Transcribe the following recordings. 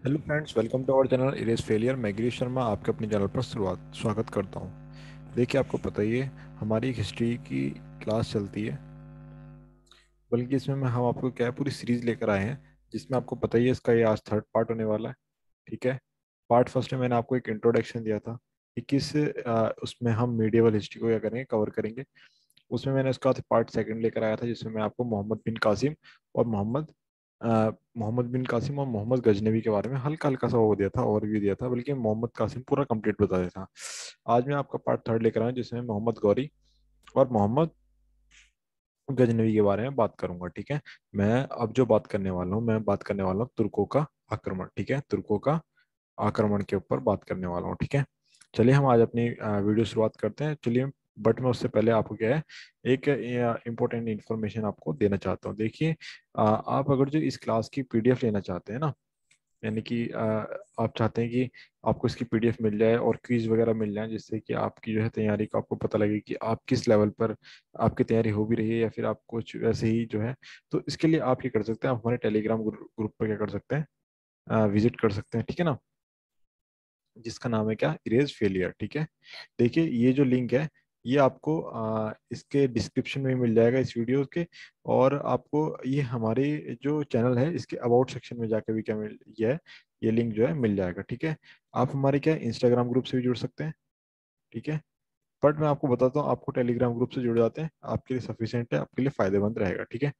Hello friends, welcome to our channel erase failure. मैं गिरीश शर्मा आपके अपने चैनल पर स्वागत करता हूँ। देखिए, आपको पता ही है हमारी एक हिस्ट्री की क्लास चलती है, बल्कि इसमें हम आपको क्या है पूरी सीरीज लेकर आए हैं, जिसमें आपको पता ही है इसका ये आज थर्ड पार्ट होने वाला है। ठीक है। पार्ट फर्स्ट में मैंने आपको एक इंट्रोडक्शन दिया था कि उसमें हम मीडिएवल हिस्ट्री को क्या करेंगे, कवर करेंगे। उसमें मैंने उसका पार्ट सेकंड लेकर आया था, जिसमें मैं आपको और मोहम्मद बिन कासिम और मोहम्मद गजनवी के बारे में हल्का हल्का सा वो दिया था, ओवरव्यू दिया था, बल्कि मोहम्मद कासिम पूरा कंप्लीट बता दिया था। आज मैं आपका पार्ट थर्ड लेकर आया हूं, जिसमें मोहम्मद गौरी और मोहम्मद गजनवी के बारे में बात करूंगा। ठीक है। मैं अब जो बात करने वाला हूँ, मैं बात करने वाला हूँ तुर्कों का आक्रमण। ठीक है, तुर्कों का आक्रमण के ऊपर बात करने वाला हूँ। ठीक है। चलिए हम आज अपनी वीडियो शुरुआत करते हैं। चलिए, बट मैं उससे पहले आपको क्या है एक इम्पोर्टेंट इन्फॉर्मेशन आपको देना चाहता हूँ। देखिए, आप अगर जो इस क्लास की पीडीएफ लेना चाहते हैं ना, यानी कि आप चाहते हैं कि आपको इसकी पीडीएफ मिल जाए और क्विज वगैरह मिल जाए, जिससे कि आपकी जो है तैयारी का आपको पता लगे कि आप किस लेवल पर आपकी तैयारी हो भी रही है या फिर आप कुछ वैसे ही जो है। तो इसके लिए आप ये कर सकते हैं, आप हमारे टेलीग्राम ग्रुप पर क्या कर सकते हैं, विजिट कर सकते हैं। ठीक है ना, जिसका नाम है क्या, इरेज फेलियर। ठीक है। देखिए, ये जो लिंक है ये आपको इसके डिस्क्रिप्शन में मिल जाएगा इस वीडियो के। और आपको ये हमारे जो चैनल है इसके अबाउट सेक्शन में जाकर भी क्या मिल ये लिंक जो है मिल जाएगा। ठीक है। आप हमारे क्या इंस्टाग्राम ग्रुप से भी जुड़ सकते हैं। ठीक है। बट मैं आपको बताता हूँ, आपको टेलीग्राम ग्रुप से जुड़ जाते हैं, आपके लिए सफिशिएंट है, आपके लिए फायदेमंद रहेगा। ठीक है।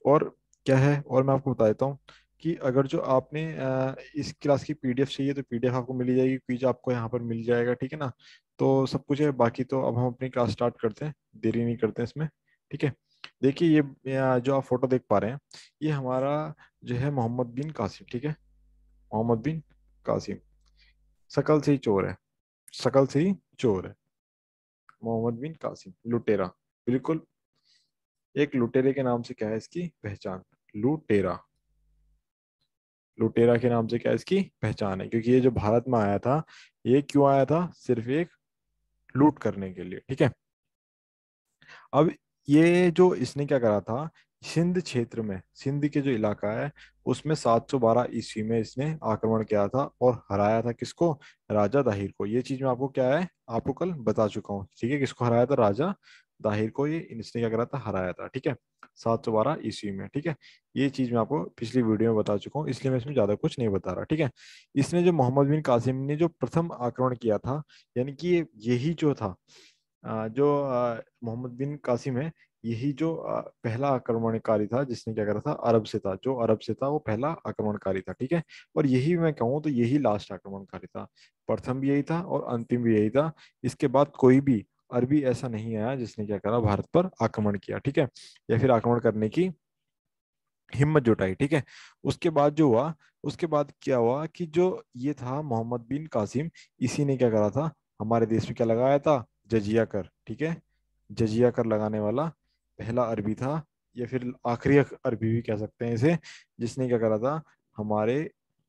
और क्या है, और मैं आपको बता देता हूँ कि अगर जो आपने इस क्लास की पीडीएफ चाहिए तो पीडीएफ आपको मिल ही जाएगी, क्विज आपको यहाँ पर मिल जाएगा। ठीक है ना। तो सब कुछ है। बाकी तो अब हम अपनी क्लास स्टार्ट करते हैं, देरी नहीं करते हैं इसमें। ठीक है। देखिए, जो आप फोटो देख पा रहे हैं, ये हमारा जो है मोहम्मद बिन कासिम। ठीक है। मोहम्मद बिन कासिम शकल से ही चोर है, शकल से ही चोर है। मोहम्मद बिन कासिम लुटेरा, बिल्कुल। एक लुटेरे के नाम से क्या है इसकी पहचान, लुटेरा। लुटेरा के नाम से क्या इसकी पहचान है, क्योंकि ये जो भारत में आया था, ये क्यों आया था, सिर्फ एक लूट करने के लिए। ठीक है। अब ये जो इसने क्या करा था, सिंध क्षेत्र में, सिंध के जो इलाका है उसमें 712 ईस्वी में इसने आक्रमण किया था और हराया था किसको, राजा दाहिर को। ये चीज मैं आपको क्या है आपको कल बता चुका हूँ। ठीक है, किसको हराया था, राजा दाहिर को ये इसने क्या करा था, हराया था। ठीक है, 712 ईस्वी में। ठीक है, ये चीज मैं आपको पिछली वीडियो में बता चुका हूँ, इसलिए मैं इसमें ज्यादा कुछ नहीं बता रहा। ठीक है। इसने जो मोहम्मद बिन कासिम ने जो प्रथम आक्रमण किया था, यानी कि यही जो था, मोहम्मद बिन कासिम है, यही जो पहला आक्रमणकारी था जिसने क्या करा था, अरब से था, जो अरब से था वो पहला आक्रमणकारी था। ठीक है। और यही मैं कहूँ तो यही लास्ट आक्रमणकारी था, प्रथम भी यही था और अंतिम भी यही था। इसके बाद कोई भी अरबी ऐसा नहीं आया जिसने क्या करा, भारत पर आक्रमण किया। ठीक है, या फिर आक्रमण करने की हिम्मत जुटाई। ठीक है। उसके बाद जो हुआ, उसके बाद क्या हुआ कि जो ये था मोहम्मद बिन कासिम, इसी ने क्या करा था, हमारे देश में क्या लगाया था, जजिया कर। ठीक है, जजिया कर लगाने वाला पहला अरबी था, या फिर आखिरी अरबी भी कह सकते हैं इसे, जिसने क्या करा था, हमारे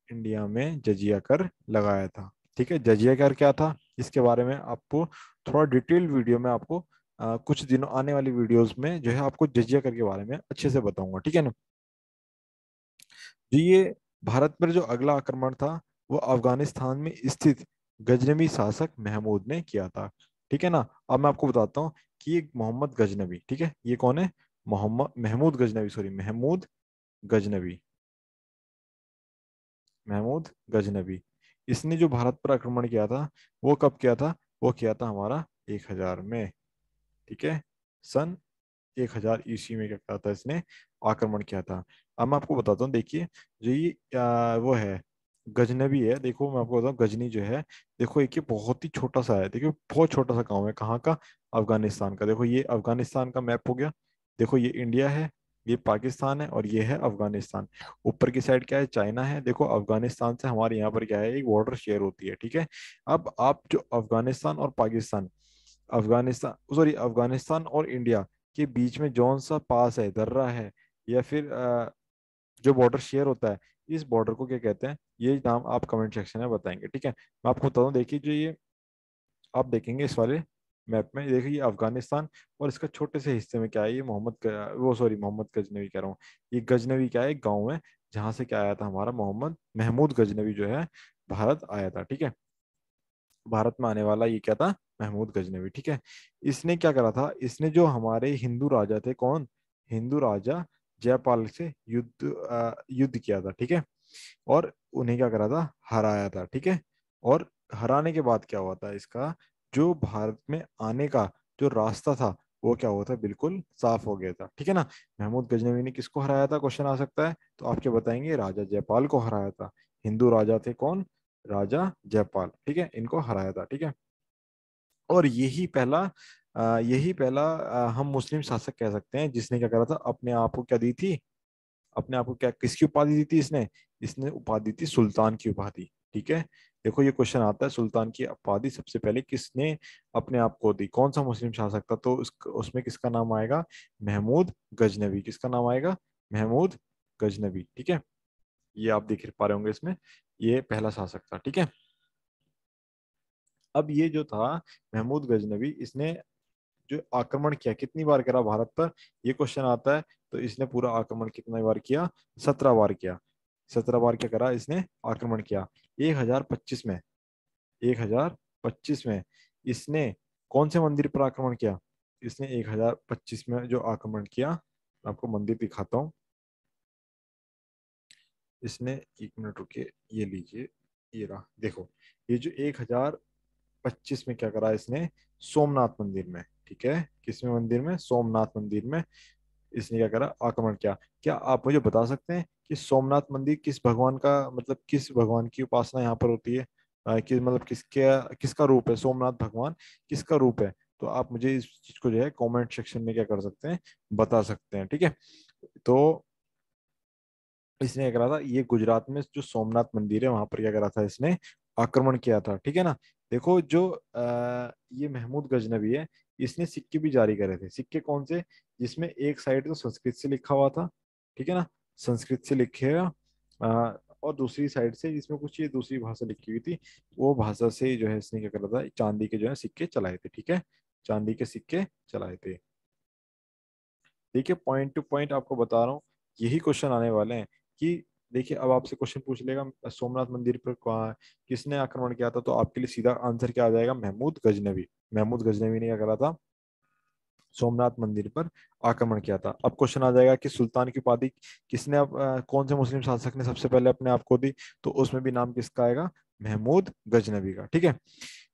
इंडिया में जजिया कर लगाया था। ठीक है, जजिया कर क्या था, इसके बारे में आपको थोड़ा डिटेल वीडियो में आपको कुछ दिनों आने वाली वीडियोस में जो है आपको जजिया कर के बारे में अच्छे से बताऊंगा। ठीक है ना। जो ये भारत पर जो अगला आक्रमण था, वो अफगानिस्तान में स्थित गजनवी शासक महमूद ने किया था। ठीक है ना। अब मैं आपको बताता हूँ कि ये मोहम्मद गजनवी, ठीक है, ये कौन है, मोहम्मद महमूद गजनवी, सॉरी, महमूद गजनवी, महमूद गजनवी। इसने जो भारत पर आक्रमण किया था, वो कब किया था, वो किया था हमारा 1000 में। ठीक है, सन 1000 ईस्वी में क्या किया था इसने, आक्रमण किया था। अब मैं आपको बताता हूँ, देखिए, जो ये वो है गजनवी है, देखो मैं आपको बताऊँ, गजनी जो है, देखो एक ये बहुत ही छोटा सा है, देखिए बहुत छोटा सा गांव है, कहाँ का, अफगानिस्तान का। देखो ये अफगानिस्तान का मैप हो गया, देखो ये इंडिया है, ये पाकिस्तान है और ये है अफगानिस्तान। ऊपर की साइड क्या है, चाइना है। देखो अफगानिस्तान से हमारे यहाँ पर क्या है, एक बॉर्डर शेयर होती है। ठीक है। अब आप जो अफगानिस्तान और पाकिस्तान, अफगानिस्तान सॉरी अफगानिस्तान और इंडिया के बीच में जौन सा पास है, दर्रा है, या फिर जो बॉर्डर शेयर होता है, इस बॉर्डर को क्या कहते हैं, ये नाम आप कमेंट सेक्शन में बताएंगे। ठीक है, मैं आपको बता दूं, देखिए जो ये आप देखेंगे इस वाले मैप में, देखिए ये अफगानिस्तान, और इसका छोटे से हिस्से में क्या है, ये वो सॉरी मोहम्मद गजनवी कह रहा हूँ, ये गजनवी क्या है, एक गाँव है, जहां से क्या आया था, हमारा मोहम्मद महमूद गजनवी जो है भारत आया था। ठीक है, भारत में आने वाला ये क्या था, महमूद गजनवी। ठीक है, इसने क्या करा था, इसने जो हमारे हिंदू राजा थे, कौन, हिंदू राजा जयपाल से युद्ध किया था। ठीक है, और उन्हें क्या करा था, हराया था। ठीक है, और हराने के बाद क्या हुआ था, इसका जो भारत में आने का जो रास्ता था वो क्या हुआ था, बिल्कुल साफ हो गया था। ठीक है ना। महमूद गजनवी ने किसको हराया था, क्वेश्चन आ सकता है, तो आपके बताएंगे राजा जयपाल को हराया था। हिंदू राजा थे कौन, राजा जयपाल। ठीक है, इनको हराया था। ठीक है, और यही पहला हम मुस्लिम शासक कह सकते हैं जिसने क्या करा था, अपने आप को क्या दी थी, अपने आप को क्या, किसकी उपाधि दी थी इसने, इसने उपाधि दी सुल्तान की उपाधि। ठीक है, देखो ये क्वेश्चन आता है, सुल्तान की उपाधि सबसे पहले किसने अपने आप को दी, कौन सा मुस्लिम शासक था, तो उसमें किसका नाम आएगा, महमूद गजनवी। किसका नाम आएगा, महमूद गजनवी। ठीक है, ये आप देख पा रहे होंगे इसमें, ये पहला शासक था। ठीक है, अब ये जो था महमूद गजनवी, इसने जो आक्रमण किया, कितनी बार करा भारत पर, ये क्वेश्चन आता है। तो इसने पूरा आक्रमण कितनी बार किया, 17 बार किया। 17 बार क्या करा इसने, आक्रमण किया। 1025 में, 1025 में इसने कौन से मंदिर पर आक्रमण किया, इसने 1025 में जो आक्रमण किया, मैं आपको मंदिर दिखाता हूँ। इसने, एक मिनट रुकिए, ये लीजिए, ये रहा, देखो, ये जो 1025 में क्या करा इसने, सोमनाथ मंदिर में। ठीक है, किसमें मंदिर में, सोमनाथ मंदिर में इसने क्या करा, आक्रमण किया। क्या आप मुझे बता सकते हैं कि सोमनाथ मंदिर किस भगवान का, मतलब किस भगवान की उपासना यहाँ पर होती है, कि मतलब किसका रूप है, सोमनाथ भगवान किसका रूप है, तो आप मुझे इस चीज को जो है कमेंट सेक्शन में क्या कर सकते हैं, बता सकते हैं। ठीक है, तो इसने क्या करा था, ये गुजरात में जो सोमनाथ मंदिर है वहां पर क्या करा था इसने, आक्रमण किया था। ठीक है ना। देखो जो ये महमूद गजनवी है, इसने सिक्के भी जारी करे थे। सिक्के कौन से, जिसमें एक साइड तो संस्कृत से लिखा हुआ था, ठीक है ना, संस्कृत से लिखे हुआ, और दूसरी साइड से जिसमें कुछ ये दूसरी भाषा लिखी हुई थी, वो भाषा से जो है इसने क्या करा था, चांदी के जो है सिक्के चलाए थे। ठीक है, चांदी के सिक्के चलाए थे। देखिए पॉइंट टू पॉइंट आपको बता रहा हूँ, यही क्वेश्चन आने वाले हैं कि, देखिए अब आपसे क्वेश्चन पूछ लेगा सोमनाथ मंदिर पर किसने आक्रमण किया था, तो आपके लिए सीधा आंसर क्या आ जाएगा, महमूद गजनवी। महमूद गजनवी ने क्या करा था, सोमनाथ मंदिर पर आक्रमण किया था। अब क्वेश्चन आ जाएगा कि सुल्तान की उपाधि किसने, कौन से मुस्लिम शासक ने सबसे पहले अपने आप को दी, तो उसमें भी नाम किसका आएगा, महमूद गजनवी का। ठीक है,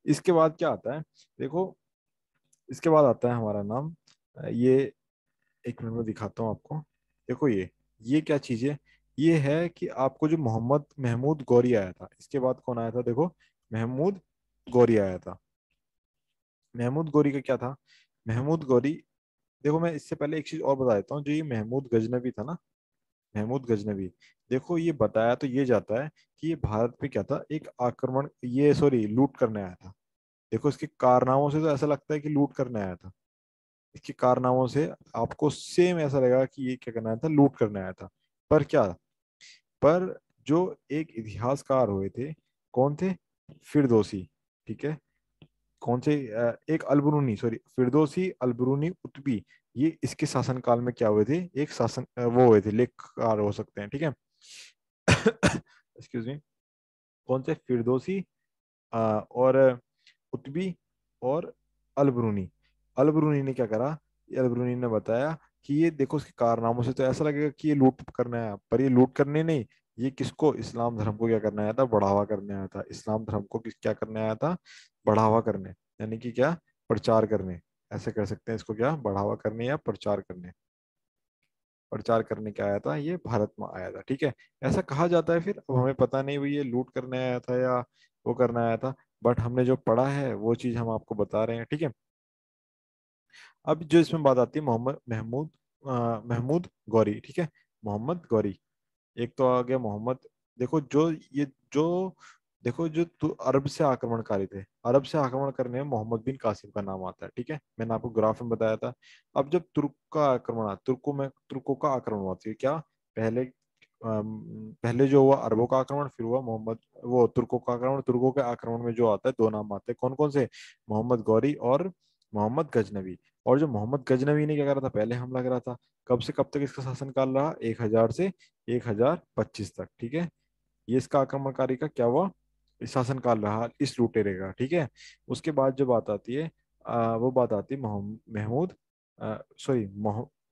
इसके बाद क्या आता है, देखो, इसके बाद आता है हमारा नाम, ये एक मिनट में दिखाता हूँ आपको। देखो ये क्या चीज है, ये है कि आपको जो मोहम्मद महमूद गौरी आया था, इसके बाद कौन आया था, देखो, महमूद गौरी आया था। महमूद गौरी का क्या था, महमूद गौरी, देखो मैं इससे पहले एक चीज और बता देता हूँ, जो ये महमूद गजनवी था ना, महमूद गजनवी, देखो ये बताया तो ये जाता है कि ये भारत पे क्या था, एक आक्रमण, ये सॉरी लूट करने आया था। देखो इसके कारनामों से तो ऐसा लगता है कि लूट करने आया था, इसके कारनामों से आपको सेम ऐसा लगेगा कि ये क्या करना आया था, लूट करने आया था। पर क्या, पर जो एक इतिहासकार हुए थे, कौन थे, फिरदौसी। ठीक है, कौन से, एक अलबरूनी, सॉरी फिरदौसी अलबरूनी उतबी, ये इसके शासनकाल में क्या हुए थे, एक शासन वो हुए थे, लेखकार हो सकते हैं। ठीक है, एक्सक्यूज मी, कौन से, फिरदौसी और कुतबी और अलबरूनी। अलबरूनी ने क्या करा, ये अलबरूनी ने बताया कि ये देखो, इसके कारनामों से तो ऐसा लगेगा कि ये लूट करने आया, पर ये लूट करने नहीं, ये किसको, इस्लाम धर्म को क्या करने आया था, बढ़ावा करने आया था। इस्लाम धर्म को किस क्या करने आया था, बढ़ावा करने, यानी कि क्या, प्रचार करने, ऐसे कह सकते हैं इसको, क्या बढ़ावा करने या प्रचार करने, प्रचार करने क्या आया था, ये भारत में आया था। ठीक है, ऐसा कहा जाता है। फिर अब हमें पता नहीं भाई ये लूट करने आया था या वो करने आया था, बट हमने जो पढ़ा है वो चीज हम आपको बता रहे हैं। ठीक है, अब जो इसमें बात आती है मोहम्मद महमूद, महमूद गौरी। ठीक है, मोहम्मद गौरी, एक तो आ गया मोहम्मद। देखो जो ये जो देखो जो अरब से आक्रमणकारी थे, अरब से आक्रमण करने में मोहम्मद बिन कासिम का नाम आता है। ठीक है, मैंने आपको ग्राफ में बताया था। अब जब तुर्क का आक्रमण तुर्कों का आक्रमण हुआ था, क्या पहले, पहले जो हुआ अरबों का आक्रमण, फिर हुआ मोहम्मद, वो तुर्कों का आक्रमण। तुर्कों के आक्रमण में जो आता है, दो नाम आते हैं, कौन कौन से, मोहम्मद गौरी और मोहम्मद गजनवी। और जो मोहम्मद गजनवी ने क्या करा था, पहले हमला करा था। कब से कब तक इसका शासनकाल रहा? 1000 से 1025 तक, ठीक है। ये इसका आक्रमणकारी का क्या हुआ, इस शासनकाल रहा इस लुटेरे का, ठीक है। उसके बाद जो बात आती है वो बात आती है महमूद सॉरी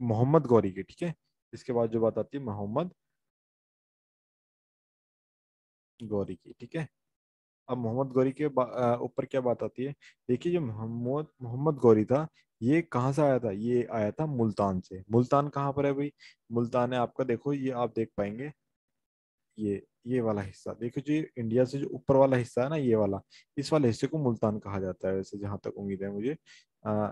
मोहम्मद गौरी की, ठीक है। इसके बाद जो बात आती है मोहम्मद गौरी की, ठीक है। अब मोहम्मद गौरी के ऊपर क्या बात आती है? देखिए, जो मोहम्मद मोहम्मद गौरी था, ये कहाँ से आया था? ये आया था मुल्तान से। मुल्तान कहाँ पर है भाई? मुल्तान है आपका, देखो ये आप देख पाएंगे, ये वाला हिस्सा देखो, जो इंडिया से जो ऊपर वाला हिस्सा है ना, ये वाला, इस वाले हिस्से को मुल्तान कहा जाता है वैसे, जहां तक उम्मीद है मुझे। आ,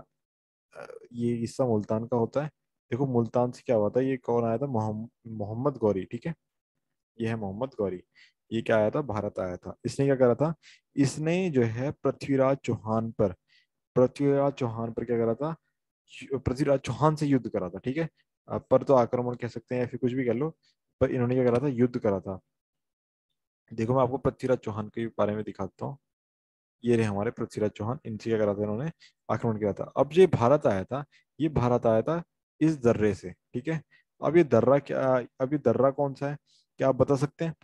ये हिस्सा मुल्तान का होता है। देखो मुल्तान से क्या हुआ था, ये कौन आया था? मोहम्मद गौरी, ठीक है। ये है मोहम्मद गौरी। ये क्या आया था? भारत आया था। इसने क्या करा था? इसने जो है पृथ्वीराज चौहान पर क्या करा था? पृथ्वीराज चौहान से युद्ध करा था, ठीक है। पर तो आक्रमण कह सकते हैं या फिर कुछ भी कह लो, पर इन्होंने क्या करा था? युद्ध करा था। देखो मैं आपको पृथ्वीराज चौहान के बारे में दिखाता हूँ। ये रहे हमारे पृथ्वीराज चौहान, इनसे क्या करा था इन्होंने? आक्रमण किया था। अब ये भारत आया था, ये भारत आया था इस दर्रे से, ठीक है। अब ये दर्रा क्या, अब ये दर्रा कौन सा है? क्या आप बता सकते हैं?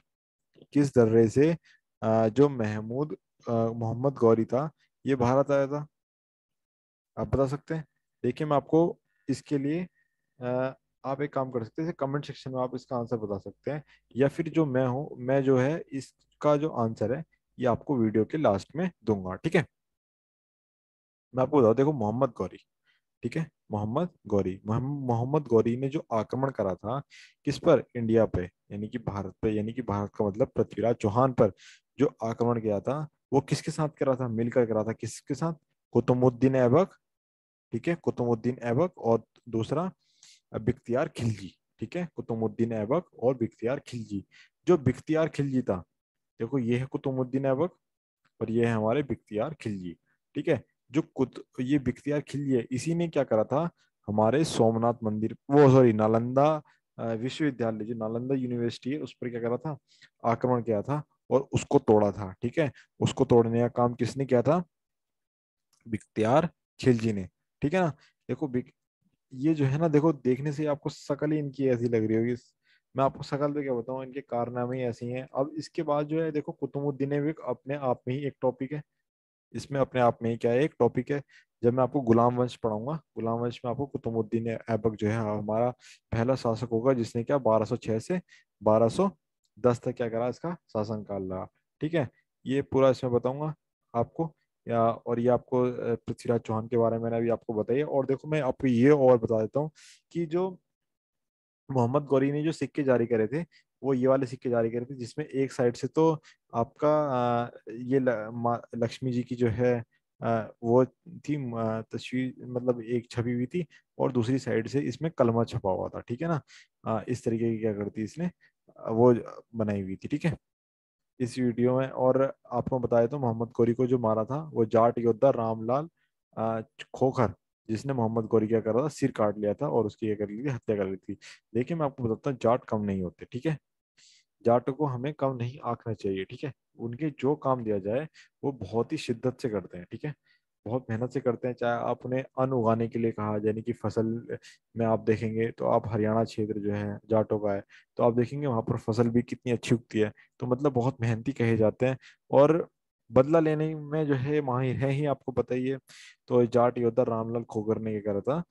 किस दर्रे से जो मोहम्मद गौरी था, ये भारत आया था? आप बता सकते हैं? देखिए मैं आपको इसके लिए आप एक काम कर सकते हैं, कमेंट सेक्शन में आप इसका आंसर बता सकते हैं, या फिर जो मैं हूँ, मैं जो है इसका जो आंसर है ये आपको वीडियो के लास्ट में दूंगा, ठीक है। मैं आपको बताऊँ, देखो मोहम्मद गौरी, ठीक है। मोहम्मद गौरी ने जो आक्रमण करा था, किस पर? इंडिया पे, यानी कि भारत पे, यानी कि भारत का मतलब पृथ्वीराज चौहान पर जो आक्रमण किया था, वो किसके साथ करा था? मिलकर करा था। किसके साथ? कुतुबुद्दीन ऐबक, ठीक है, कुतुबुद्दीन ऐबक, और दूसरा बिख्तियार खिलजी, ठीक है। कुतुबुद्दीन ऐबक और बिख्तियार खिलजी। जो बिख्तियार खिलजी था, देखो ये है कुतुबुद्दीन ऐबक, और ये है हमारे बिख्तियार खिलजी, ठीक है। ये बिख्तियार खिलजी है, इसी ने क्या करा था? हमारे सोमनाथ मंदिर, वो सॉरी नालंदा विश्वविद्यालय, जो नालंदा यूनिवर्सिटी है, उस पर क्या करा था? आक्रमण किया था और उसको तोड़ा था, ठीक है। उसको तोड़ने का काम किसने किया था? बिख्तियार खिलजी ने, ठीक है ना। देखो ये जो है ना, देखो देखने से ही आपको शक्ल ही इनकी ऐसी लग रही होगी। मैं आपको शक्ल पे क्या बताऊं, इनके कारनामे ही ऐसे ही हैं। अब इसके बाद जो है, देखो कुतुबुद्दीन ऐबक अपने आप में ही एक टॉपिक है। इसमें अपने आप में ही क्या है, एक टॉपिक है। जब मैं आपको गुलाम वंश पढ़ाऊंगा, गुलाम वंश में आपको कुतुबुद्दीन ऐबक जो है हमारा पहला शासक होगा, जिसने क्या 1206 से 1210 तक क्या करा, इसका शासनकाल रहा, ठीक है। ये पूरा इसमें बताऊंगा आपको। या और ये आपको पृथ्वीराज चौहान के बारे में मैंने अभी आपको बताइए। और देखो मैं आपको ये और बता देता हूँ कि जो मोहम्मद गौरी ने जो सिक्के जारी करे थे, वो ये वाले सिक्के जारी करे थे, जिसमें एक साइड से तो आपका ये माँ लक्ष्मी जी की जो है वो थी तस्वीर, मतलब एक छवि हुई थी, और दूसरी साइड से इसमें कलमा छपा हुआ था, ठीक है ना। इस तरीके की क्या करती इसने वो बनाई हुई थी, ठीक है, इस वीडियो में। और आपको बताया तो मोहम्मद गौरी को जो मारा था, वो जाट योद्धा रामलाल आ, खोखर, जिसने मोहम्मद गौरी क्या करा था, सिर काट लिया था और उसकी क्या कर ली थी, हत्या कर ली थी। देखिए मैं आपको बताता हूँ, जाट कम नहीं होते, ठीक है। जाट को हमें कम नहीं आंकना चाहिए, ठीक है। उनके जो काम दिया जाए वो बहुत ही शिद्दत से करते हैं, ठीक है। बहुत मेहनत से करते हैं। चाहे आप उन्हें अन्न उगाने के लिए कहा, यानी कि फसल में आप देखेंगे तो, आप हरियाणा क्षेत्र जो है जाटों का है, तो आप देखेंगे वहां पर फसल भी कितनी अच्छी उगती है। तो मतलब बहुत मेहनती कहे जाते हैं, और बदला लेने में जो है माहिर है ही, आपको पता ही है। तो जाट योद्धा रामलाल खोगर ने क्या करा था,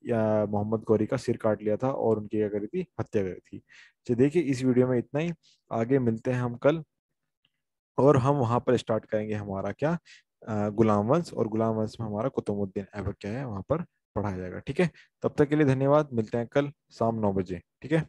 या मोहम्मद गौरी का सिर काट लिया था और उनकी क्या करी थी, हत्या करी थी। तो देखिए इस वीडियो में इतना ही। आगे मिलते हैं हम कल, और हम वहां पर स्टार्ट करेंगे हमारा क्या, गुलाम वंश। और गुलाम वंश में हमारा कुतुबुद्दीन ऐबक क्या है वहां पर पढ़ाया जाएगा, ठीक है। तब तक के लिए धन्यवाद, मिलते हैं कल शाम 9 बजे, ठीक है।